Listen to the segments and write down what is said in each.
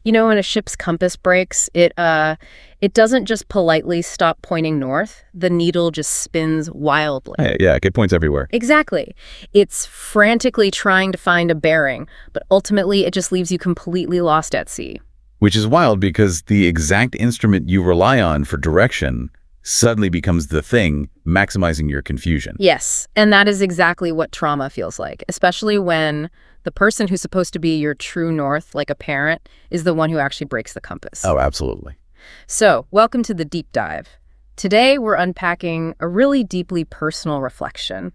You know, when a ship's compass breaks, it doesn't just politely stop pointing north. The needle just spins wildly. Yeah, it points everywhere. Exactly. It's frantically trying to find a bearing, but ultimately it just leaves you completely lost at sea. Which is wild because the exact instrument you rely on for direction suddenly becomes the thing maximizing your confusion. Yes, and that is exactly what trauma feels like, especially when the person who's supposed to be your true north, like a parent, is the one who actually breaks the compass. Oh, absolutely. So, welcome to the deep dive. Today, we're unpacking a really deeply personal reflection.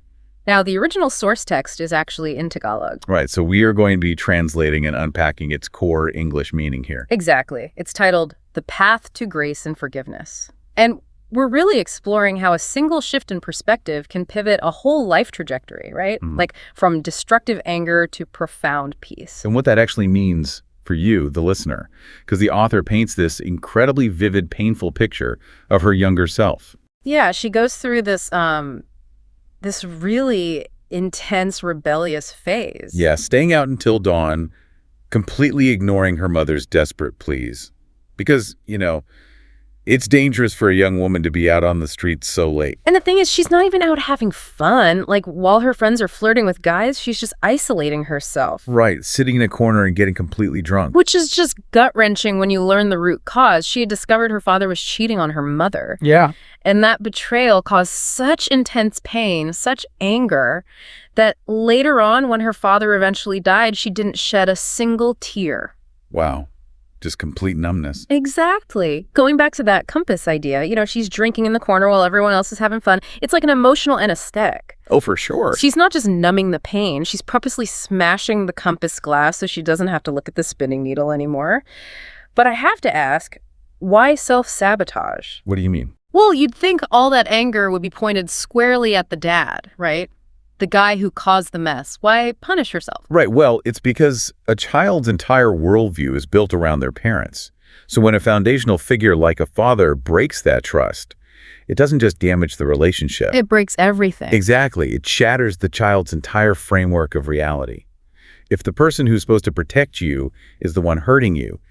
Now, the original source text is actually in Tagalog. Right, so we are going to be translating and unpacking its core English meaning here. Exactly. It's titled The Path to Grace and Forgiveness. And we're really exploring how a single shift in perspective can pivot a whole life trajectory, right? Like from destructive anger to profound peace. And what that actually means for you, the listener, because the author paints this incredibly vivid, painful picture of her younger self. Yeah, she goes through this really intense, rebellious phase. Yeah, staying out until dawn, completely ignoring her mother's desperate pleas. Because, it's dangerous for a young woman to be out on the streets so late. And the thing is, she's not even out having fun. Like, while her friends are flirting with guys, she's just isolating herself. Right, sitting in a corner and getting completely drunk. Which is just gut-wrenching when you learn the root cause. She had discovered her father was cheating on her mother. Yeah. And that betrayal caused such intense pain, such anger, that later on, when her father eventually died, she didn't shed a single tear. Wow. Just complete numbness. Exactly. Going back to that compass idea, she's drinking in the corner while everyone else is having fun. It's like an emotional anesthetic. Oh, for sure. She's not just numbing the pain. She's purposely smashing the compass glass so she doesn't have to look at the spinning needle anymore. But I have to ask, why self-sabotage? What do you mean? Well, you'd think all that anger would be pointed squarely at the dad, right? The guy who caused the mess. Why punish herself? Right. Well, it's because a child's entire worldview is built around their parents. So when a foundational figure like a father breaks that trust, it doesn't just damage the relationship. It breaks everything. Exactly. It shatters the child's entire framework of reality. If the person who's supposed to protect you is the one hurting you,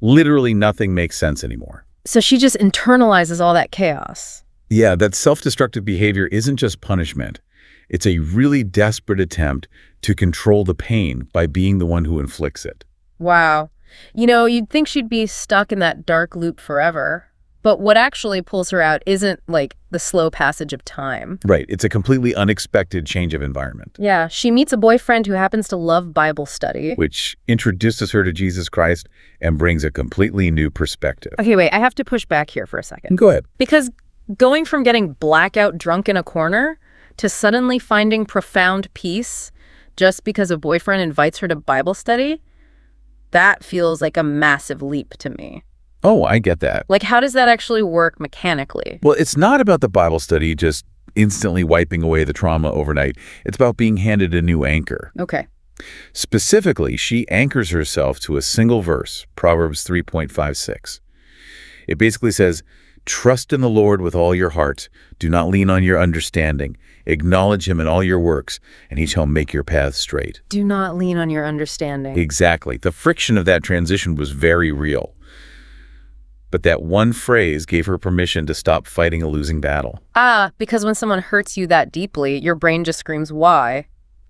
literally nothing makes sense anymore. So she just internalizes all that chaos. Yeah, that self-destructive behavior isn't just punishment. It's a really desperate attempt to control the pain by being the one who inflicts it. Wow. You'd think she'd be stuck in that dark loop forever. But what actually pulls her out isn't, like, the slow passage of time. Right. It's a completely unexpected change of environment. Yeah, she meets a boyfriend who happens to love Bible study. Which introduces her to Jesus Christ and brings a completely new perspective. Okay, wait, I have to push back here for a second. Go ahead. Because going from getting blackout drunk in a corner to suddenly finding profound peace just because a boyfriend invites her to Bible study, that feels like a massive leap to me. Oh, I get that. Like, how does that actually work mechanically? Well, it's not about the Bible study just instantly wiping away the trauma overnight. It's about being handed a new anchor. Okay. Specifically, she anchors herself to a single verse, Proverbs 3.56. It basically says, "Trust in the Lord with all your heart. Do not lean on your understanding. Acknowledge him in all your works, and he shall make your paths straight." Do not lean on your understanding. Exactly. The friction of that transition was very real. But that one phrase gave her permission to stop fighting a losing battle. Because when someone hurts you that deeply, your brain just screams, why?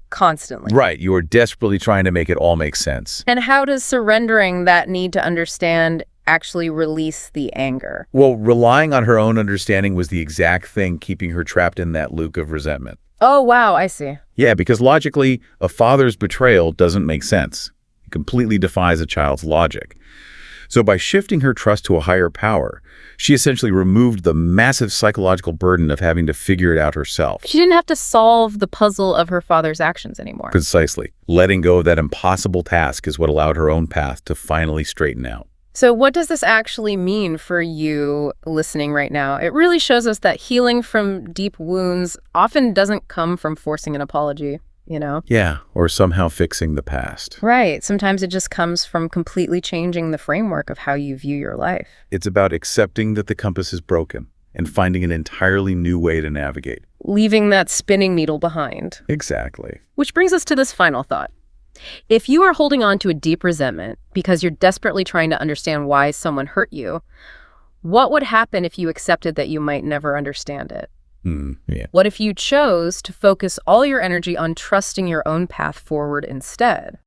Constantly. Right. You are desperately trying to make it all make sense. And how does surrendering that need to understand actually release the anger? Well, relying on her own understanding was the exact thing keeping her trapped in that loop of resentment. Oh, wow, I see. Yeah, because logically, a father's betrayal doesn't make sense. It completely defies a child's logic. So by shifting her trust to a higher power, she essentially removed the massive psychological burden of having to figure it out herself. She didn't have to solve the puzzle of her father's actions anymore. Precisely. Letting go of that impossible task is what allowed her own path to finally straighten out. So what does this actually mean for you listening right now? It really shows us that healing from deep wounds often doesn't come from forcing an apology. Yeah, or somehow fixing the past. Right. Sometimes it just comes from completely changing the framework of how you view your life. It's about accepting that the compass is broken and finding an entirely new way to navigate. Leaving that spinning needle behind. Exactly. Which brings us to this final thought. If you are holding on to a deep resentment because you're desperately trying to understand why someone hurt you, what would happen if you accepted that you might never understand it? Yeah. What if you chose to focus all your energy on trusting your own path forward instead?